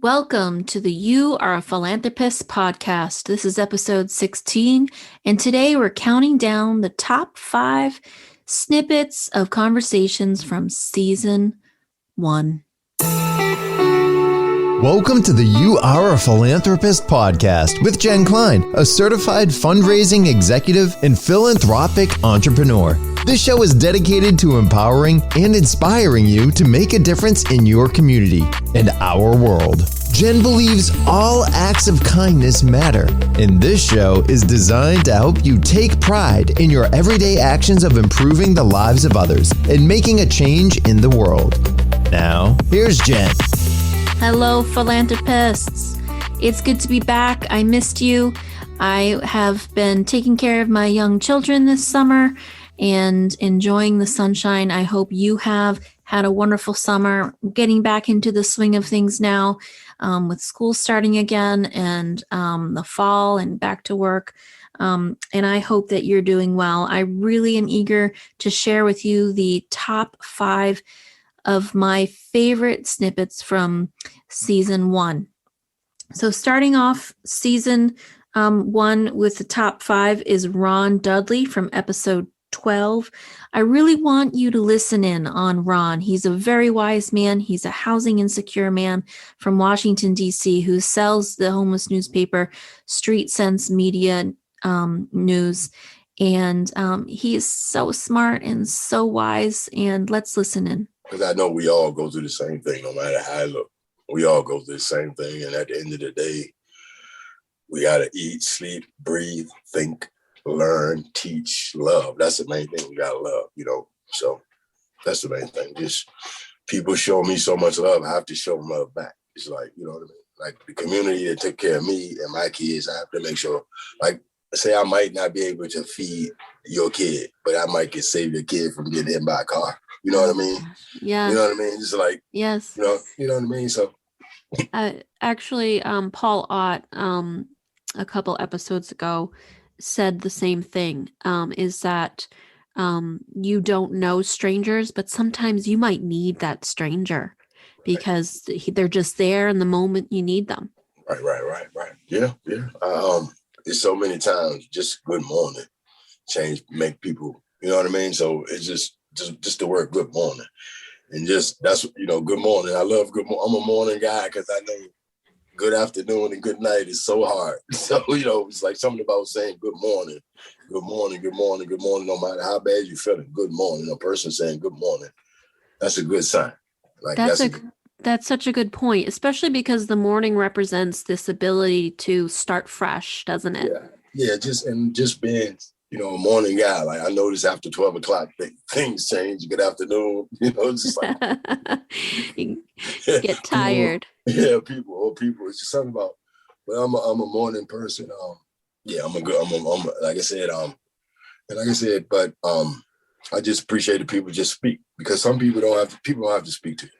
Welcome to the You Are a Philanthropist podcast. This is episode 16, and today we're counting down the top 5 snippets of conversations from season 1. Welcome to the You Are a Philanthropist podcast with Jenn Klein, a certified fundraising executive and philanthropic entrepreneur. This show is dedicated to empowering and inspiring you to make a difference in your community and our world. Jenn believes all acts of kindness matter, and this show is designed to help you take pride in your everyday actions of improving the lives of others and making a change in the world. Now, here's Jenn. Hello, philanthropists. It's good to be back. I missed you. I have been taking care of my young children this summer and enjoying the sunshine. I hope you have had a wonderful summer, getting back into the swing of things now with school starting again and the fall and back to work. And I hope that you're doing well. I really am eager to share with you the top 5 of my favorite snippets from season 1. So starting off season 1 with the top 5 is Ron Dudley from episode 12. I really want you to listen in on Ron. He's a very wise man. He's a housing insecure man from Washington, D.C., who sells the homeless newspaper Street Sense Media News. And he is so smart and so wise. And let's listen in. Because I know we all go through the same thing, no matter how I look. We all go through the same thing. And at the end of the day, we got to eat, sleep, breathe, think, learn, teach, love. That's the main thing. We got to love, So that's the main thing. Just people show me so much love. I have to show them love back. It's like, you know what I mean? Like the community that took care of me and my kids, I have to make sure, like, say I might not be able to feed your kid, but I might can save your kid from getting hit by a car. You know what I mean? Yeah. You know what I mean? Just like, yes. You know what I mean? So actually, Paul Ott, a couple episodes ago said the same thing, is that you don't know strangers, but sometimes you might need that stranger because they're just there in the moment you need them. Right. Yeah. There's so many times just good morning make people, you know what I mean? So it's just the word good morning. And just, that's, good morning. I love good morning. I'm a morning guy because I know good afternoon and good night is so hard. So, it's like something about saying good morning, no matter how bad you're feeling, good morning. A person saying good morning, that's a good sign. Like That's such a good point, especially because the morning represents this ability to start fresh, doesn't it? Yeah. Just being, a morning guy. Like I notice after 12 o'clock, things change. Good afternoon, just like you get tired. People. It's just something about. But I'm a morning person. I'm like I said. But I just appreciate the people just speak because some people don't have to speak to you.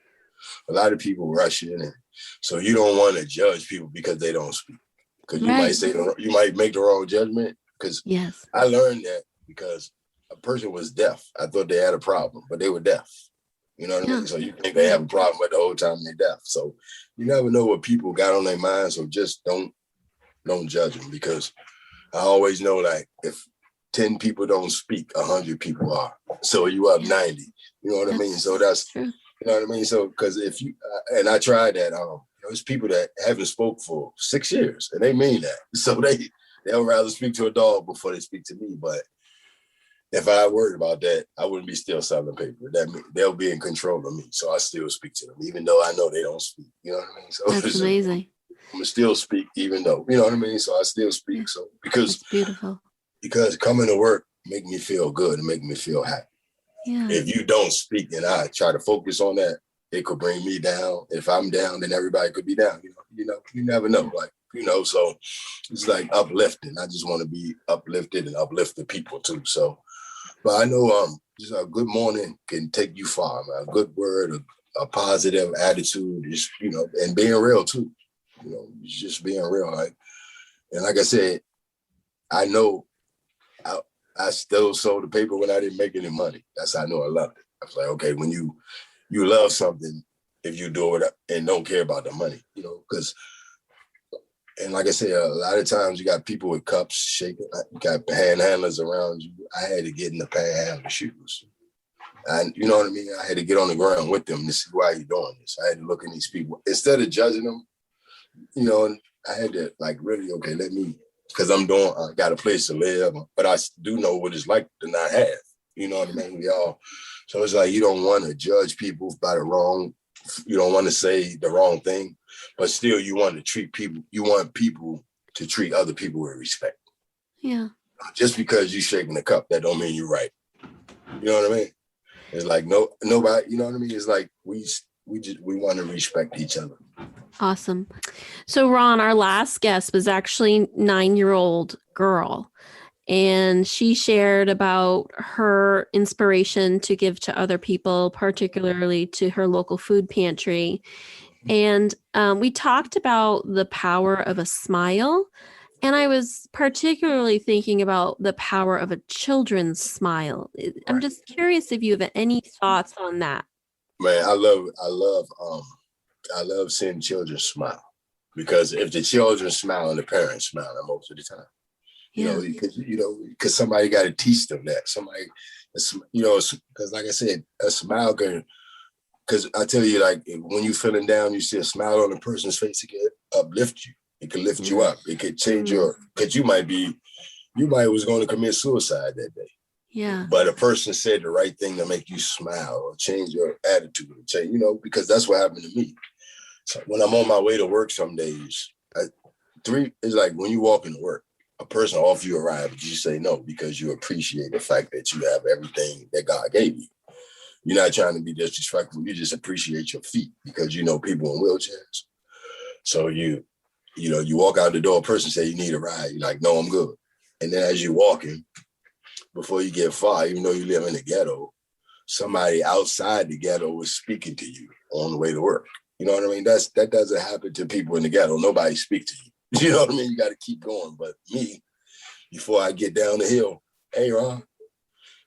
A lot of people rush in, and so you don't want to judge people because they don't speak. Because you might make the wrong judgment. Because yes. I learned that because a person was deaf. I thought they had a problem, but they were deaf. You know what I mean? So you think they have a problem, but the whole time they're deaf. So you never know what people got on their mind. So just don't judge them because I always know like if 10 people don't speak, 100 people are. So you up 90. You know what I mean? So that's true. You know what I mean? So because if you and I tried that, there's people that haven't spoke for 6 years and they mean that. So they'll rather speak to a dog before they speak to me. But if I worried about that, I wouldn't be still selling paper. They'll be in control of me. So I still speak to them, even though I know they don't speak. You know what I mean? So that's amazing. I'm gonna still speak, even though, you know what I mean? So I still speak. So because that's beautiful. Because coming to work make me feel good and make me feel happy. Yeah. If you don't speak and I try to focus on that, it could bring me down. If I'm down, then everybody could be down. You never know. So it's like uplifting. I just want to be uplifted and uplift the people too. So, but I know just a good morning can take you far, man. A good word, a positive attitude, just, and being real too. Just being real. And like I said, I know I still sold the paper when I didn't make any money. That's how I know I loved it. I was like, okay, when you love something, if you do it and don't care about the money, because, and like I said, a lot of times you got people with cups shaking, you got panhandlers around you. I had to get in the panhandler shoes. And you know what I mean? I had to get on the ground with them to see why you're doing this. I had to look at these people. Instead of judging them, and I had to really, okay, because I got a place to live, but I do know what it's like to not have. You know what I mean? So it's like you don't want to judge people by you don't want to say the wrong thing, but still you want people to treat other people with respect. Yeah. Just because you're shaking the cup, that don't mean you're right. You know what I mean? It's like nobody, you know what I mean? It's like we want to respect each other. Awesome. So Ron, our last guest was actually 9-year-old girl, and she shared about her inspiration to give to other people, particularly to her local food pantry. And we talked about the power of a smile. And I was particularly thinking about the power of a children's smile. I'm just curious if you have any thoughts on that. Man, I love seeing children smile, because if the children smile and the parents smile most of the time, because somebody got to teach them that. Somebody, because like I said, a smile because I tell you, when you're feeling down, you see a smile on a person's face, it can uplift you. It can lift you up. It could change because you might was going to commit suicide that day. Yeah. But a person said the right thing to make you smile or change your attitude, because that's what happened to me. So when I'm on my way to work some days, it's like when you walk into work, a person offers you a ride, but you say no because you appreciate the fact that you have everything that God gave you. You're not trying to be disrespectful. You just appreciate your feet because people in wheelchairs. So you walk out the door, a person say you need a ride. You're like, no, I'm good. And then as you're walking, before you get far, even though you live in the ghetto, somebody outside the ghetto is speaking to you on the way to work. You know what I mean? That doesn't happen to people in the ghetto. Nobody speaks to you. You know what I mean? You got to keep going. But me, before I get down the hill, hey, Ron.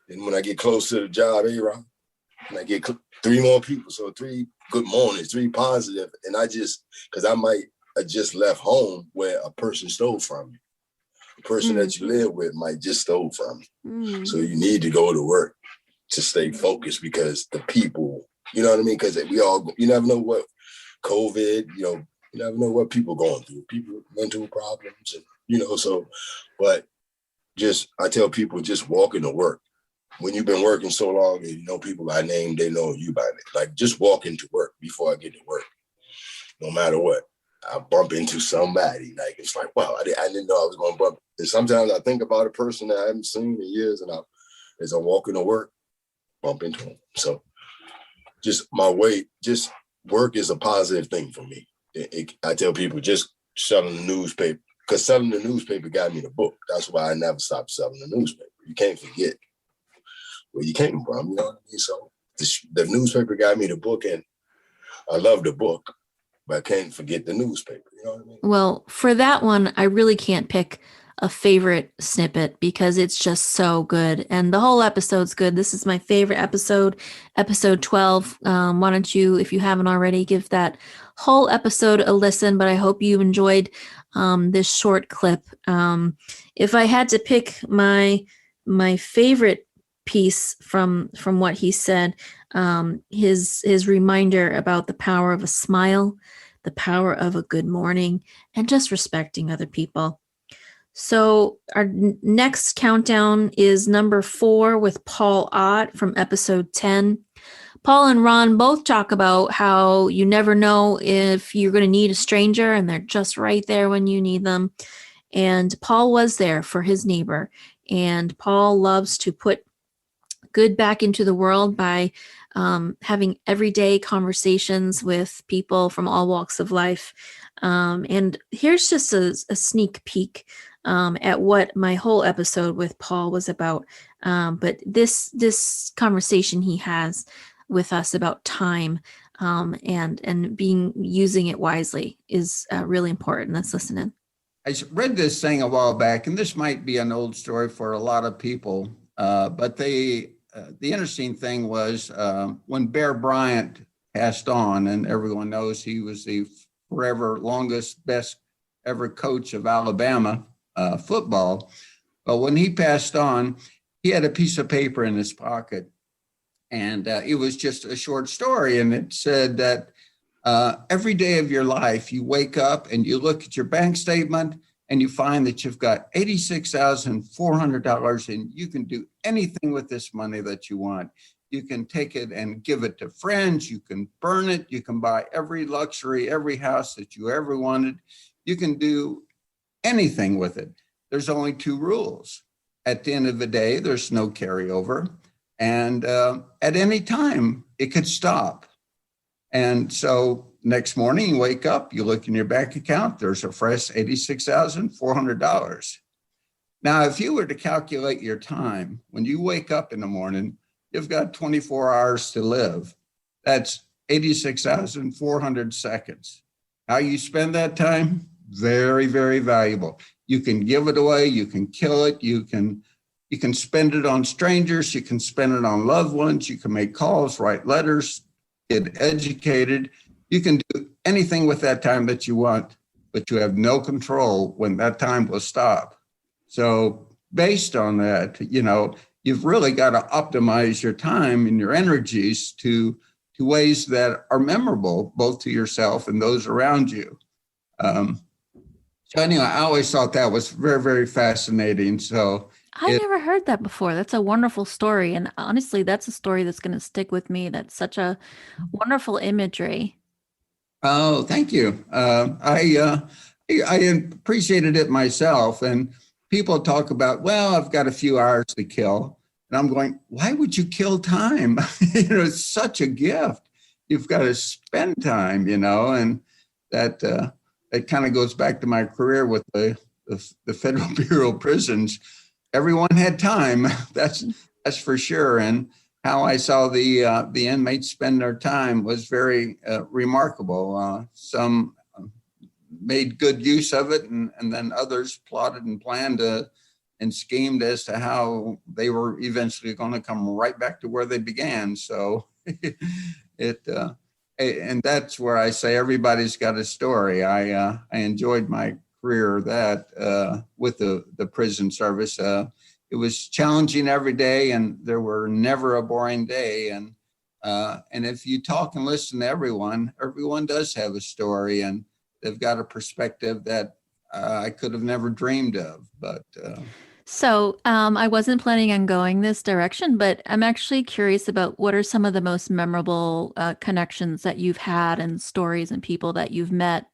And when I get close to the job, hey, Ron. And I get 3 more people. So 3 good mornings, 3 positive. And because I might have just left home where a person stole from you. The person that you live with might just stole from you. So you need to go to work to stay focused, because the people, you know what I mean? Because you never know what COVID, you never know what people going through. People mental problems, and, but I tell people, just walk into work. When you've been working so long and you know people by name, they know you by name. Just walk into work before I get to work. No matter what, I bump into somebody. It's like, wow, I didn't know I was going to bump. And sometimes I think about a person that I haven't seen in years, and as I'm walking to work, bump into them. So just work is a positive thing for me. I tell people, just selling the newspaper, because selling the newspaper got me the book. That's why I never stopped selling the newspaper. You can't forget where you came from, you know what I mean? So the newspaper got me the book, and I love the book, but I can't forget the newspaper, you know what I mean? Well, for that one, I really can't pick a favorite snippet because it's just so good. And the whole episode's good. This is my favorite episode 12. Why don't you, if you haven't already, give that whole episode a listen, but I hope you enjoyed this short clip. If I had to pick my favorite piece from what he said, his reminder about the power of a smile, the power of a good morning, and just respecting other people. So our next countdown is number 4 with Paul Ott from episode 10. Paul and Ron both talk about how you never know if you're going to need a stranger, and they're just right there when you need them. And Paul was there for his neighbor. And Paul loves to put good back into the world by having everyday conversations with people from all walks of life. And here's just a sneak peek at what my whole episode with Paul was about. But this conversation he has with us about time and using it wisely is really important. Let's listen in. I read this thing a while back, and this might be an old story for a lot of people, but the interesting thing was when Bear Bryant passed on, and everyone knows he was the forever longest, best ever coach of Alabama football. But when he passed on, he had a piece of paper in his pocket, and it was just a short story. And it said that every day of your life, you wake up and you look at your bank statement and you find that you've got $86,400 and you can do anything with this money that you want. You can take it and give it to friends. You can burn it. You can buy every luxury, every house that you ever wanted. You can do anything with it. There's only two rules. At the end of the day, there's no carryover. And at any time, it could stop. And so next morning, you wake up, you look in your bank account, there's a fresh $86,400. Now, if you were to calculate your time, when you wake up in the morning, you've got 24 hours to live. That's 86,400 seconds. How you spend that time? Very, very valuable. You can give it away. You can kill it. You can spend it on strangers. You can spend it on loved ones. You can make calls, write letters, get educated. You can do anything with that time that you want, but you have no control when that time will stop. So based on that, you've really got to optimize your time and your energies to ways that are memorable, both to yourself and those around you. So anyway, I always thought that was very, very fascinating. So I never heard that before. That's a wonderful story. And honestly, that's a story that's going to stick with me. That's such a wonderful imagery. Oh, thank you. I appreciated it myself. And people talk about, well, I've got a few hours to kill. And I'm going, why would you kill time? It's such a gift. You've got to spend time, and that it kind of goes back to my career with the Federal Bureau of Prisons. Everyone had time, that's for sure. And how I saw the inmates spend their time was very remarkable. Some made good use of it, and then others plotted and planned and schemed as to how they were eventually going to come right back to where they began. So and that's where I say everybody's got a story. I enjoyed my career with the prison service. It was challenging every day, and there were never a boring day. And if you talk and listen to everyone does have a story, and they've got a perspective that I could have never dreamed of. But So I wasn't planning on going this direction, but I'm actually curious about what are some of the most memorable connections that you've had and stories and people that you've met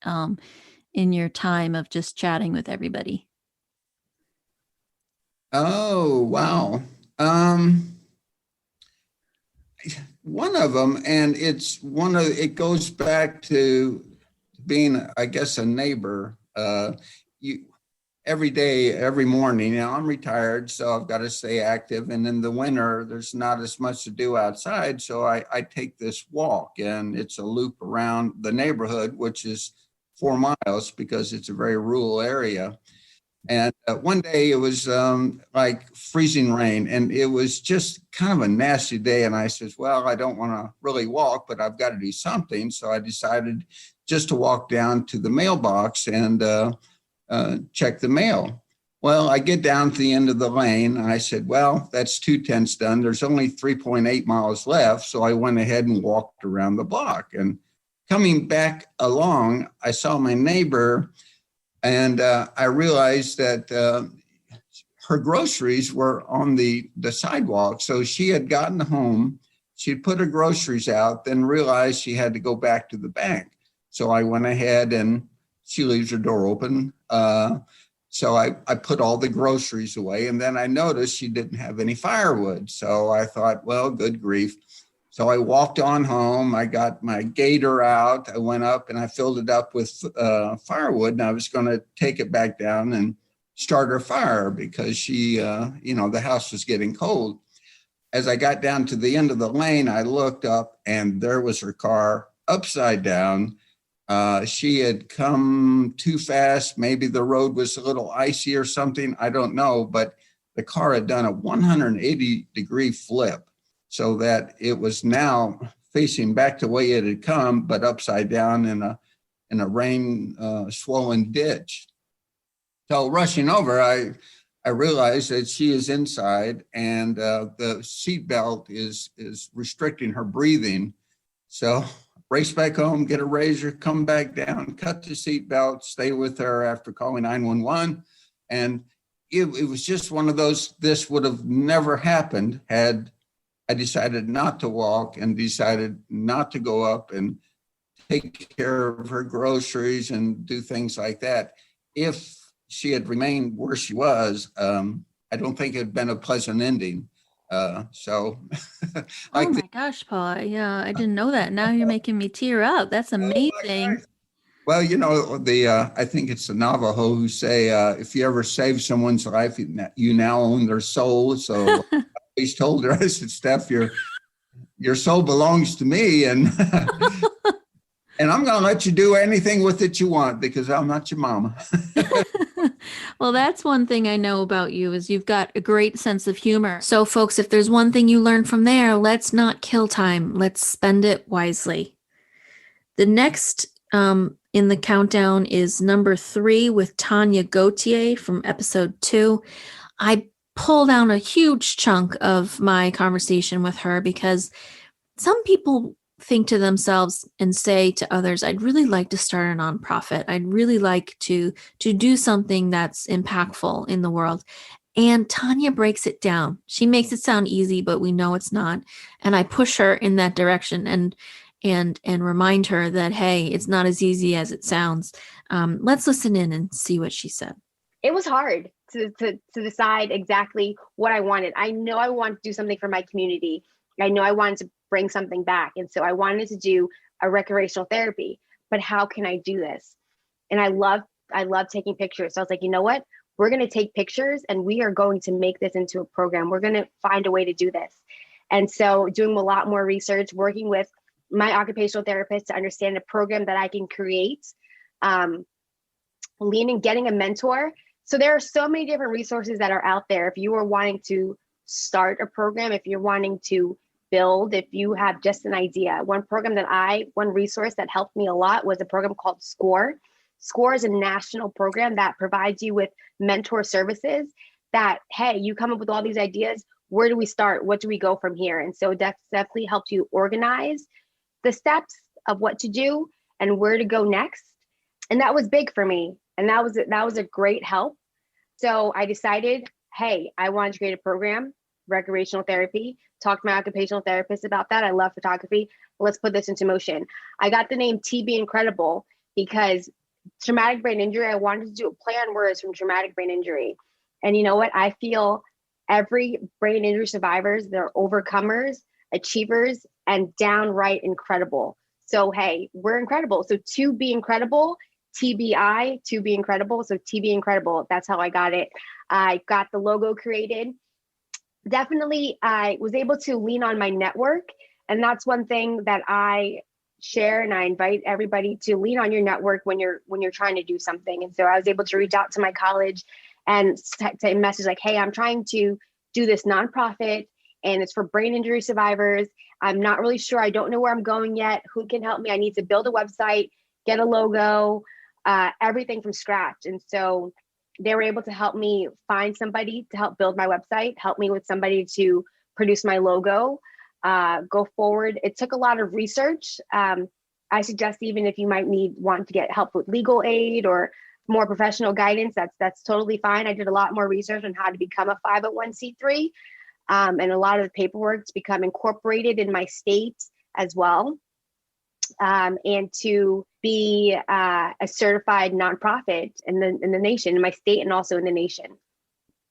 in your time of just chatting with everybody. Oh, wow. One of them, and it goes back to being, I guess, a neighbor. Every day, every morning, I'm retired, so I've got to stay active. And in the winter, there's not as much to do outside. So I take this walk, and it's a loop around the neighborhood, which is 4 miles because it's a very rural area. And one day it was like freezing rain, and it was just kind of a nasty day. And I said, well, I don't want to really walk, but I've got to do something. So I decided just to walk down to the mailbox and check the mail. Well, I get down to the end of the lane, and I said, well, that's 2/10 done. There's only 3.8 miles left. So I went ahead and walked around the block. And coming back along, I saw my neighbor, and I realized that her groceries were on the sidewalk. So she had gotten home, she'd put her groceries out, then realized she had to go back to the bank. So I went ahead, and she leaves her door open. So I put all the groceries away, and then I noticed she didn't have any firewood. So I thought, well, good grief. So I walked on home. I got my gator out. I went up and I filled it up with firewood, and I was going to take it back down and start her fire because she, the house was getting cold. As I got down to the end of the lane, I looked up, and there was her car upside down. She had come too fast. Maybe the road was a little icy or something. I don't know, but the car had done a 180-degree flip, so that it was now facing back the way it had come, but upside down in a rain swollen ditch. So rushing over, I realized that she is inside, and the seatbelt is restricting her breathing. So race back home, get a razor, come back down, cut the seatbelt, stay with her after calling 911. And it was just one of those, this would have never happened had I decided not to walk and decided not to go up and take care of her groceries and do things like that. If she had remained where she was, I don't think it had been a pleasant ending. So, oh my gosh, Paul. Yeah, I didn't know that. Now you're making me tear up. That's amazing. Well, I think it's the Navajo who say, if you ever save someone's life, you now own their soul. So I always told her, I said, Steph, your soul belongs to me. And and I'm going to let you do anything with it you want, because I'm not your mama. Well, that's one thing I know about you is you've got a great sense of humor. So folks, if there's one thing you learn from there, let's not kill time. Let's spend it wisely. The next in the countdown is number 3 with Tanya Gautier from episode 2. I pulled down a huge chunk of my conversation with her because some people think to themselves and say to others, I'd really like to start a nonprofit. I'd really like to do something that's impactful in the world. And Tanya breaks it down. She makes it sound easy, but we know it's not. And I push her in that direction and remind her that, hey, it's not as easy as it sounds. Let's listen in and see what she said. It was hard to decide exactly what I wanted. I know I wanted to do something for my community. I know I wanted to bring something back. And so I wanted to do a recreational therapy, but how can I do this? And I love taking pictures. So I was like, you know what? We're going to take pictures and we are going to make this into a program. We're going to find a way to do this. And so doing a lot more research, working with my occupational therapist to understand a program that I can create, getting a mentor. So there are so many different resources that are out there. If you are wanting to start a program, if you're wanting to build, if you have just an idea. One resource that helped me a lot was a program called SCORE. SCORE is a national program that provides you with mentor services that, hey, you come up with all these ideas. Where do we start? What do we go from here? And so that definitely helps you organize the steps of what to do and where to go next. And that was big for me. And that was a great help. So I decided, hey, I wanted to create a program, recreational therapy, talk to my occupational therapist about that. I love photography. Let's put this into motion. I got the name TB Incredible because traumatic brain injury, I wanted to do a play on words from traumatic brain injury. And you know what? I feel every brain injury survivors, they're overcomers, achievers, and downright incredible. So, hey, we're incredible. So to be incredible, TBI, to be incredible. So TB Incredible, that's how I got it. I got the logo created. Definitely, I was able to lean on my network. And that's one thing that I share, and I invite everybody to lean on your network when you're trying to do something. And so I was able to reach out to my college and say message like, hey, I'm trying to do this nonprofit and it's for brain injury survivors. I'm not really sure. I don't know where I'm going yet. Who can help me? I need to build a website, get a logo, everything from scratch. And so they were able to help me find somebody to help build my website, help me with somebody to produce my logo, go forward. It took a lot of research. I suggest even if you might want to get help with legal aid or more professional guidance, that's totally fine. I did a lot more research on how to become a 501c3 and a lot of the paperwork to become incorporated in my state as well. And to be a certified nonprofit in the nation, in my state and also in the nation.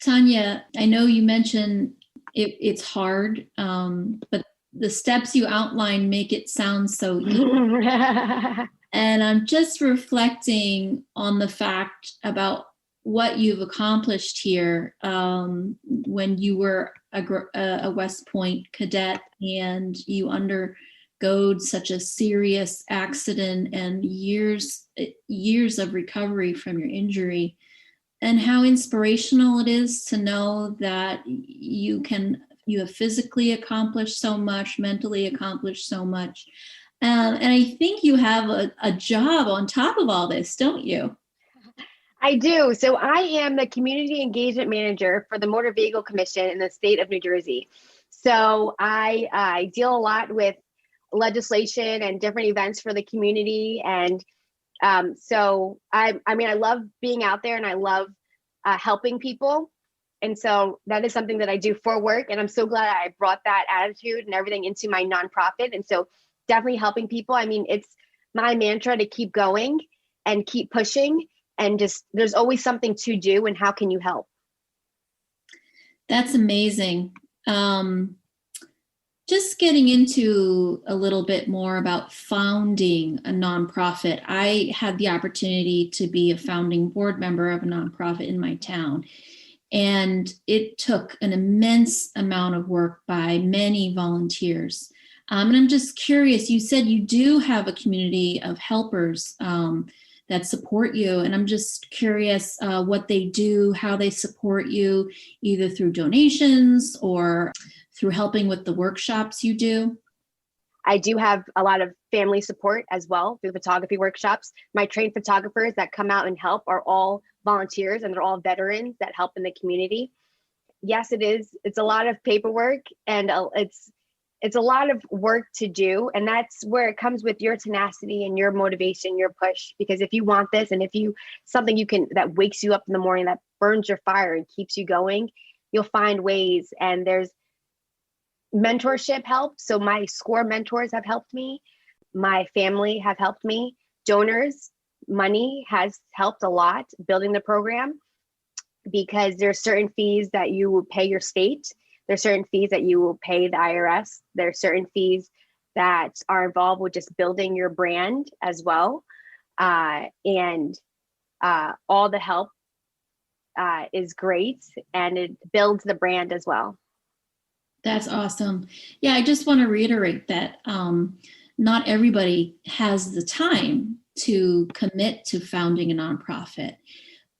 Tanya, I know you mentioned it's hard, but the steps you outline make it sound so easy. And I'm just reflecting on the fact about what you've accomplished here when you were a West Point cadet and you undergo such a serious accident and years of recovery from your injury, and how inspirational it is to know that you can You have physically accomplished so much, mentally accomplished so much. And I think you have a job on top of all this, don't you? I do. So I am the community engagement manager for the Motor Vehicle Commission in the state of New Jersey. So I deal a lot with legislation and different events for the community. And so I love being out there, and I love helping people. And so that is something that I do for work. And I'm so glad I brought that attitude and everything into my nonprofit. And so definitely helping people. I mean, it's my mantra to keep going and keep pushing, and just there's always something to do, and how can you help? That's amazing. Just getting into a little bit more about founding a nonprofit. I had the opportunity to be a founding board member of a nonprofit in my town. And it took an immense amount of work by many volunteers. And I'm just curious, you said you do have a community of helpers that support you. And I'm just curious what they do, how they support you, either through donations or through helping with the workshops you do. I do have a lot of family support as well through photography workshops. My trained photographers that come out and help are all volunteers, and they're all veterans that help in the community. Yes, it is. It's a lot of paperwork, and it's a lot of work to do. And that's where it comes with your tenacity and your motivation, your push. Because if you want this, and if you something you can that wakes you up in the morning, that burns your fire and keeps you going, you'll find ways. And there's mentorship help. So my SCORE mentors have helped me. My family have helped me. Donors, money has helped a lot building the program, because there's certain fees that you will pay your state. There's certain fees that you will pay the IRS. There's certain fees that are involved with just building your brand as well. And all the help is great, and it builds the brand as well. That's awesome. Yeah, I just want to reiterate that not everybody has the time to commit to founding a nonprofit.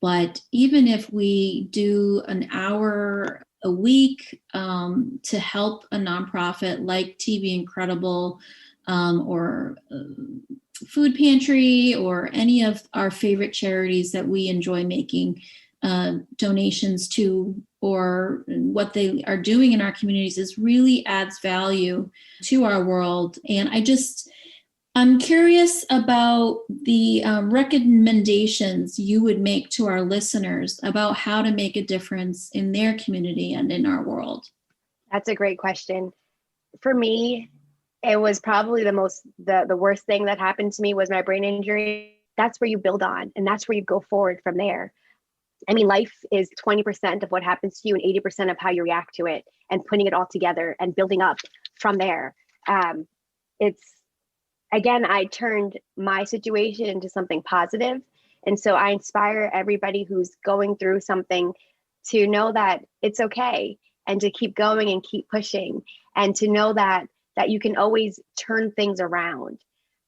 But even if we do an hour a week to help a nonprofit like TV Incredible or Food Pantry or any of our favorite charities that we enjoy making donations to, or what they are doing in our communities, is really adds value to our world. And I'm curious about the recommendations you would make to our listeners about how to make a difference in their community and in our world. That's a great question. For me, it was probably the worst thing that happened to me was my brain injury. That's where you build on, and that's where you go forward from there. I mean, life is 20% of what happens to you and 80% of how you react to it, and putting it all together and building up from there. Again, I turned my situation into something positive. And so I inspire everybody who's going through something to know that it's okay, and to keep going and keep pushing, and to know that you can always turn things around.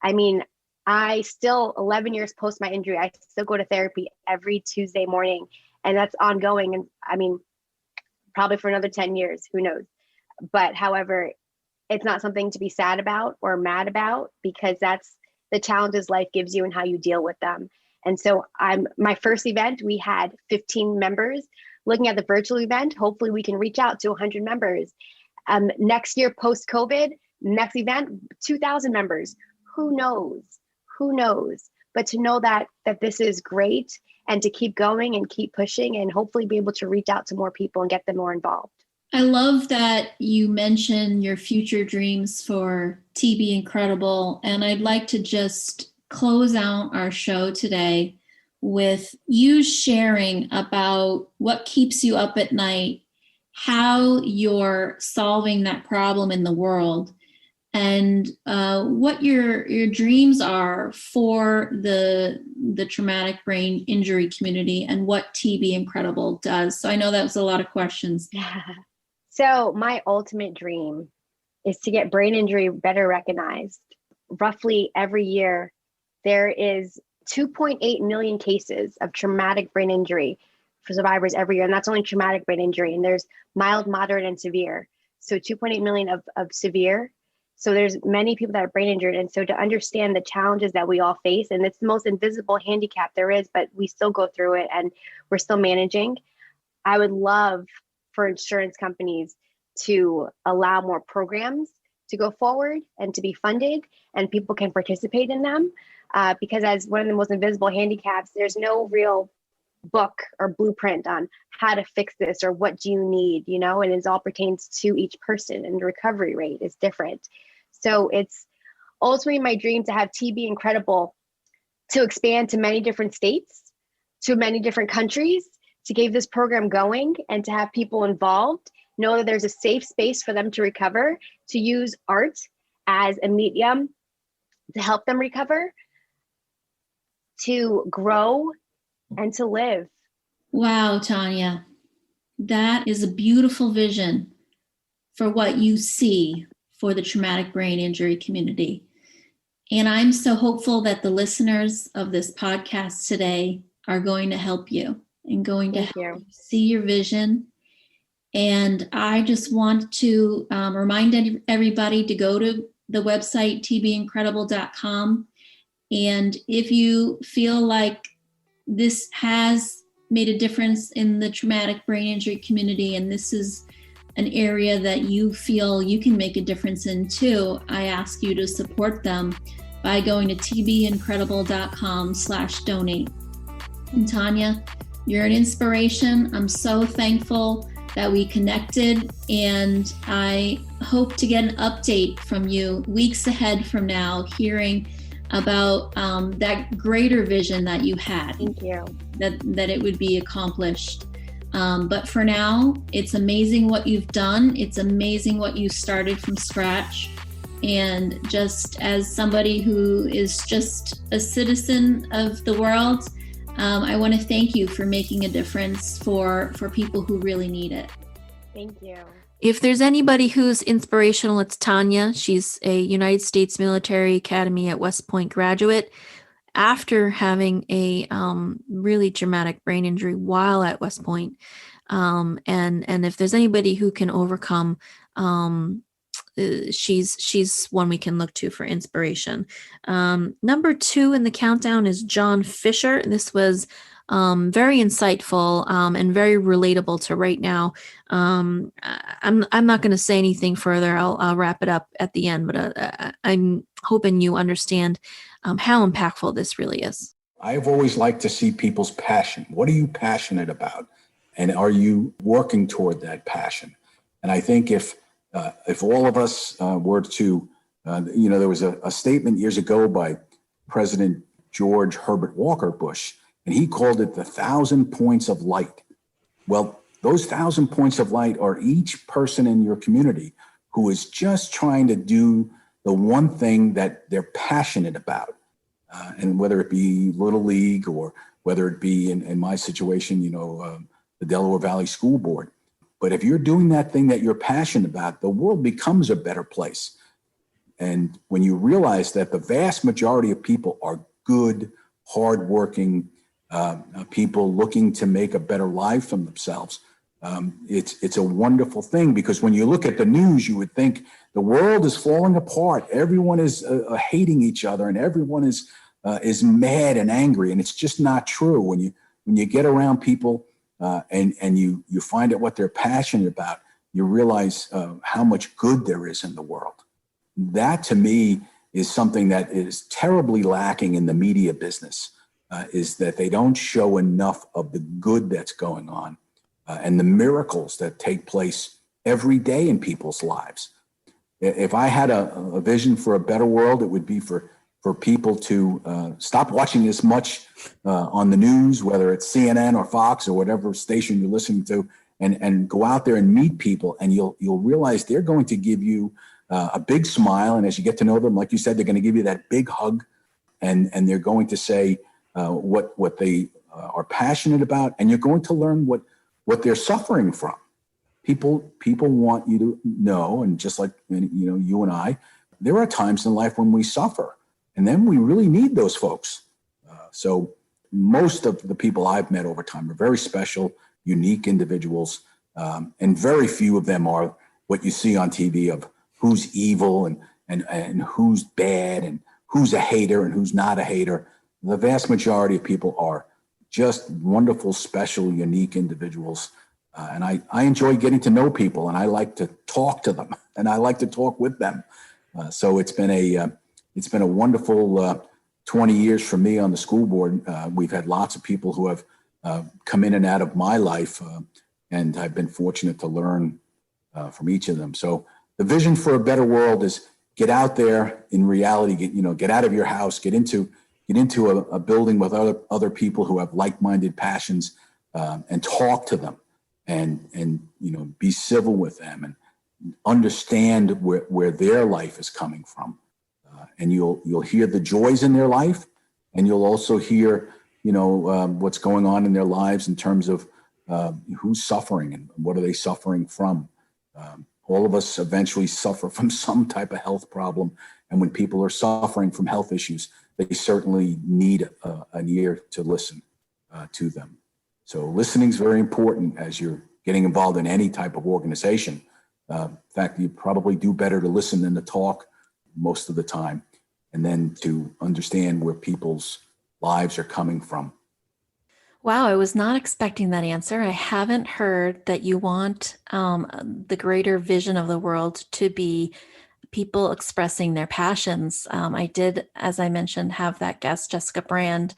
I mean, I still, 11 years post my injury, I still go to therapy every Tuesday morning, and that's ongoing. And I mean, probably for another 10 years, who knows? But however, it's not something to be sad about or mad about, because that's the challenges life gives you and how you deal with them. And so my first event, we had 15 members. Looking at the virtual event, hopefully we can reach out to 100 members. Next year, post-COVID, next event, 2,000 members. Who knows? But to know that this is great, and to keep going and keep pushing, and hopefully be able to reach out to more people and get them more involved. I love that you mention your future dreams for TB Incredible. And I'd like to just close out our show today with you sharing about what keeps you up at night, how you're solving that problem in the world, and what your dreams are for the traumatic brain injury community, and what TB Incredible does. So I know that was a lot of questions. So my ultimate dream is to get brain injury better recognized. Roughly every year, there is 2.8 million cases of traumatic brain injury for survivors every year. And that's only traumatic brain injury. And there's mild, moderate, and severe. So 2.8 million of severe. So there's many people that are brain injured. And so to understand the challenges that we all face, and it's the most invisible handicap there is, but we still go through it and we're still managing. I would love for insurance companies to allow more programs to go forward and to be funded, and people can participate in them. Because as one of the most invisible handicaps, there's no real book or blueprint on how to fix this or what do you need, and it all pertains to each person, and the recovery rate is different. So it's ultimately my dream to have TB Incredible to expand to many different states, to many different countries, to get this program going and to have people involved, know that there's a safe space for them to recover, to use art as a medium to help them recover, to grow and to live. Wow, Tanya, that is a beautiful vision for what you see for the traumatic brain injury community. And I'm so hopeful that the listeners of this podcast today are going to help you and going to help you see your vision. And I just want to remind everybody to go to the website tbincredible.com. And if you feel like this has made a difference in the traumatic brain injury community, and this is an area that you feel you can make a difference in too, I ask you to support them by going to tbincredible.com/donate. And Tanya, you're an inspiration. I'm so thankful that we connected, and I hope to get an update from you weeks ahead from now, hearing about that greater vision that you had. Thank you. That it would be accomplished. But for now, it's amazing what you've done. It's amazing what you started from scratch. And just as somebody who is just a citizen of the world, I want to thank you for making a difference for people who really need it. Thank you. If there's anybody who's inspirational, it's Tanya. She's a United States Military Academy at West Point graduate. After having a really traumatic brain injury while at West Point. And if there's anybody who can overcome, she's one we can look to for inspiration. Number 2 in the countdown is John Fisher. This was very insightful and very relatable to right now. I'm not going to say anything further. I'll wrap it up at the end, but I'm hoping you understand how impactful this really is. I've always liked to see people's passion. What are you passionate about? And are you working toward that passion? And I think if all of us were to, there was a statement years ago by President George Herbert Walker Bush, and he called it the 1,000 points of light. Well, those 1,000 points of light are each person in your community who is just trying to do the one thing that they're passionate about. And whether it be Little League or whether it be in my situation, the Delaware Valley School Board. But if you're doing that thing that you're passionate about, the world becomes a better place. And when you realize that the vast majority of people are good, hardworking people looking to make a better life for themselves, it's a wonderful thing, because when you look at the news, you would think the world is falling apart. Everyone is hating each other, and everyone is mad and angry. And it's just not true. When you get around people and you find out what they're passionate about, you realize how much good there is in the world. That, to me, is something that is terribly lacking in the media business, is that they don't show enough of the good that's going on and the miracles that take place every day in people's lives. If I had a vision for a better world, it would be for people to stop watching as much on the news, whether it's CNN or Fox or whatever station you're listening to, and go out there and meet people, and you'll realize they're going to give you a big smile. And as you get to know them, like you said, they're going to give you that big hug, and they're going to say what they are passionate about, and you're going to learn what they're suffering from. People want you to know, and just like you and I, there are times in life when we suffer, and then we really need those folks. So most of the people I've met over time are very special, unique individuals, and very few of them are what you see on TV of who's evil and who's bad and who's a hater and who's not a hater. The vast majority of people are just wonderful, special, unique individuals. And I enjoy getting to know people, and I like to talk to them, and I like to talk with them. So it's been a wonderful 20 years for me on the school board. We've had lots of people who have come in and out of my life, and I've been fortunate to learn from each of them. So the vision for a better world is get out there in reality, get out of your house, get into a building with other people who have like-minded passions, and talk to them, and be civil with them and understand where their life is coming from. And you'll hear the joys in their life, and you'll also hear, what's going on in their lives in terms of who's suffering and what are they suffering from. All of us eventually suffer from some type of health problem. And when people are suffering from health issues, they certainly need an ear to listen to them. So listening is very important as you're getting involved in any type of organization. In fact, you probably do better to listen than to talk most of the time, and then to understand where people's lives are coming from. Wow, I was not expecting that answer. I haven't heard that you want the greater vision of the world to be people expressing their passions. I did, as I mentioned, have that guest, Jessica Brand,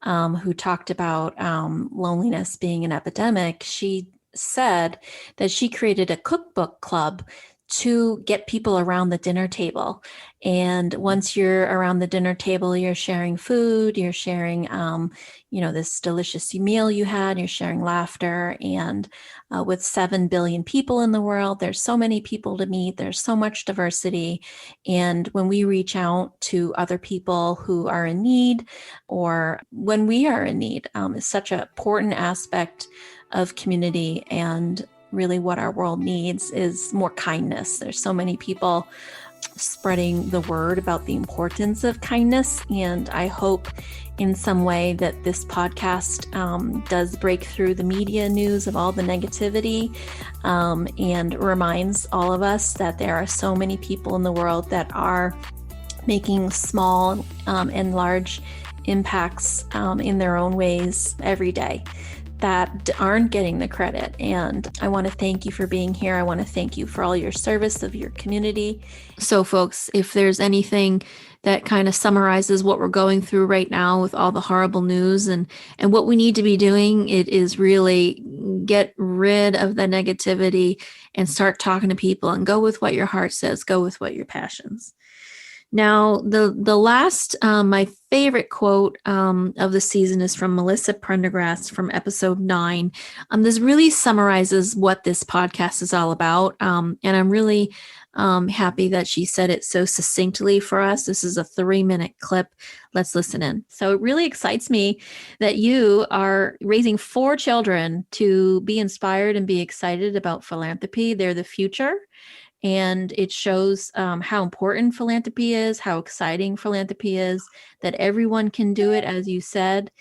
who talked about loneliness being an epidemic. She said that she created a cookbook club to get people around the dinner table. And once you're around the dinner table, you're sharing food, you're sharing, this delicious meal you had, you're sharing laughter. And with 7 billion people in the world, there's so many people to meet, there's so much diversity. And when we reach out to other people who are in need, or when we are in need, is such an important aspect of community. And really what our world needs is more kindness. There's so many people spreading the word about the importance of kindness. And I hope in some way that this podcast does break through the media news of all the negativity, and reminds all of us that there are so many people in the world that are making small and large impacts in their own ways every day, that aren't getting the credit. And I want to thank you for being here. I want to thank you for all your service of your community. So folks, if there's anything that kind of summarizes what we're going through right now with all the horrible news and what we need to be doing, it is really get rid of the negativity and start talking to people and go with what your heart says, go with what your passions. Now, the last, my favorite quote of the season is from Melissa Prendergast from episode 9. This really summarizes what this podcast is all about. And I'm really happy that she said it so succinctly for us. This is a 3-minute clip. Let's listen in. So it really excites me that you are raising 4 children to be inspired and be excited about philanthropy. They're the future. And it shows how important philanthropy is, how exciting philanthropy is, that everyone can do it, as you said,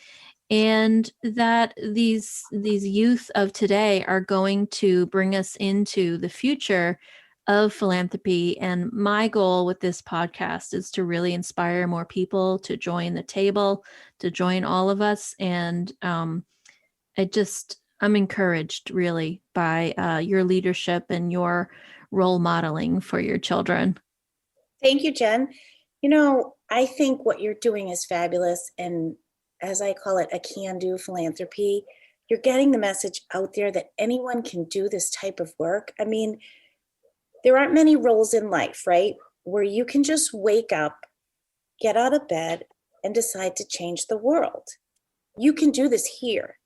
and that these youth of today are going to bring us into the future of philanthropy. And my goal with this podcast is to really inspire more people to join the table, to join all of us. And I'm encouraged really by your leadership and your role modeling for your children. Thank you, Jen. I think what you're doing is fabulous. And as I call it, a can-do philanthropy. You're getting the message out there that anyone can do this type of work. I mean, there aren't many roles in life, right? Where you can just wake up, get out of bed, and decide to change the world. You can do this here.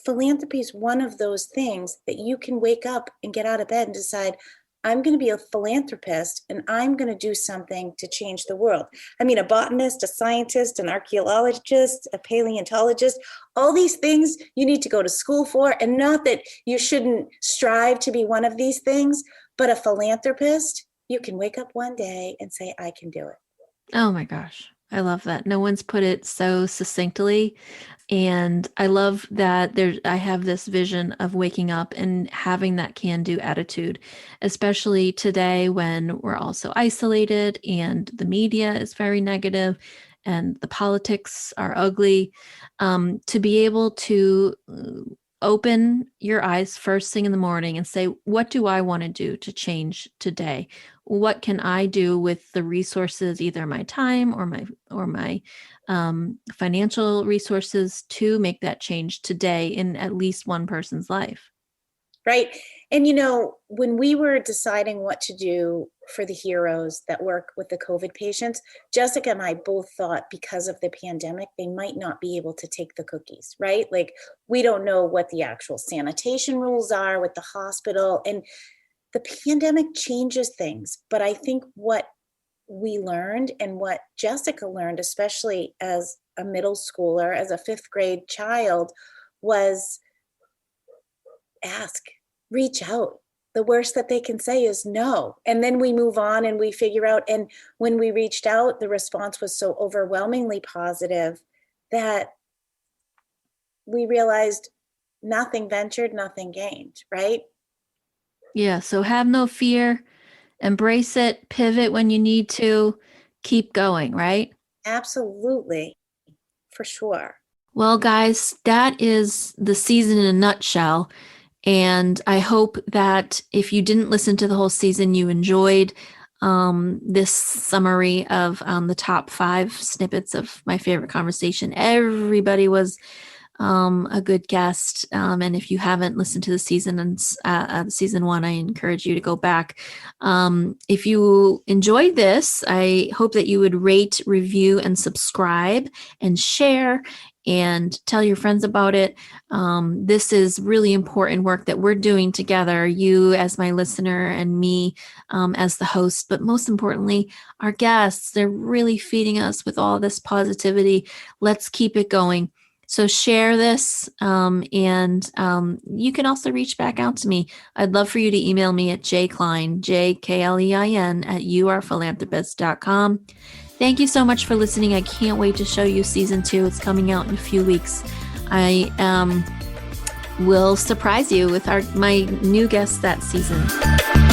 Philanthropy is one of those things that you can wake up and get out of bed and decide, I'm going to be a philanthropist and I'm going to do something to change the world. I mean, a botanist, a scientist, an archaeologist, a paleontologist, all these things you need to go to school for. And not that you shouldn't strive to be one of these things, but a philanthropist, you can wake up one day and say, I can do it. Oh my gosh. I love that. No one's put it so succinctly. And I love that I have this vision of waking up and having that can-do attitude, especially today when we're also isolated and the media is very negative and the politics are ugly. To be able to open your eyes first thing in the morning and say, what do I want to do to change today? What can I do with the resources, either my time or my financial resources, to make that change today in at least one person's life? Right. And, when we were deciding what to do for the heroes that work with the COVID patients, Jessica and I both thought because of the pandemic, they might not be able to take the cookies, right? Like, we don't know what the actual sanitation rules are with the hospital, and the pandemic changes things. But I think what we learned and what Jessica learned, especially as a middle schooler, as a 5th grade child, was ask, reach out. The worst that they can say is no. And then we move on and we figure out. And when we reached out, the response was so overwhelmingly positive that we realized nothing ventured, nothing gained, right? Yeah. So have no fear, embrace it, pivot when you need to, keep going, right? Absolutely. For sure. Well, guys, that is the season in a nutshell. And I hope that if you didn't listen to the whole season, you enjoyed this summary of the top 5 snippets of my favorite conversation. Everybody was a good guest. And if you haven't listened to the season and season 1, I encourage you to go back. If you enjoyed this, I hope that you would rate, review, and subscribe and share and tell your friends about it. This is really important work that we're doing together, you as my listener and me as the host, but most importantly, our guests. They're really feeding us with all this positivity. Let's keep it going. So share this, and you can also reach back out to me. I'd love for you to email me at jklein, JKLEIN, at youarephilanthropist.com. Thank you so much for listening. I can't wait to show you season 2. It's coming out in a few weeks. I will surprise you with my new guests that season.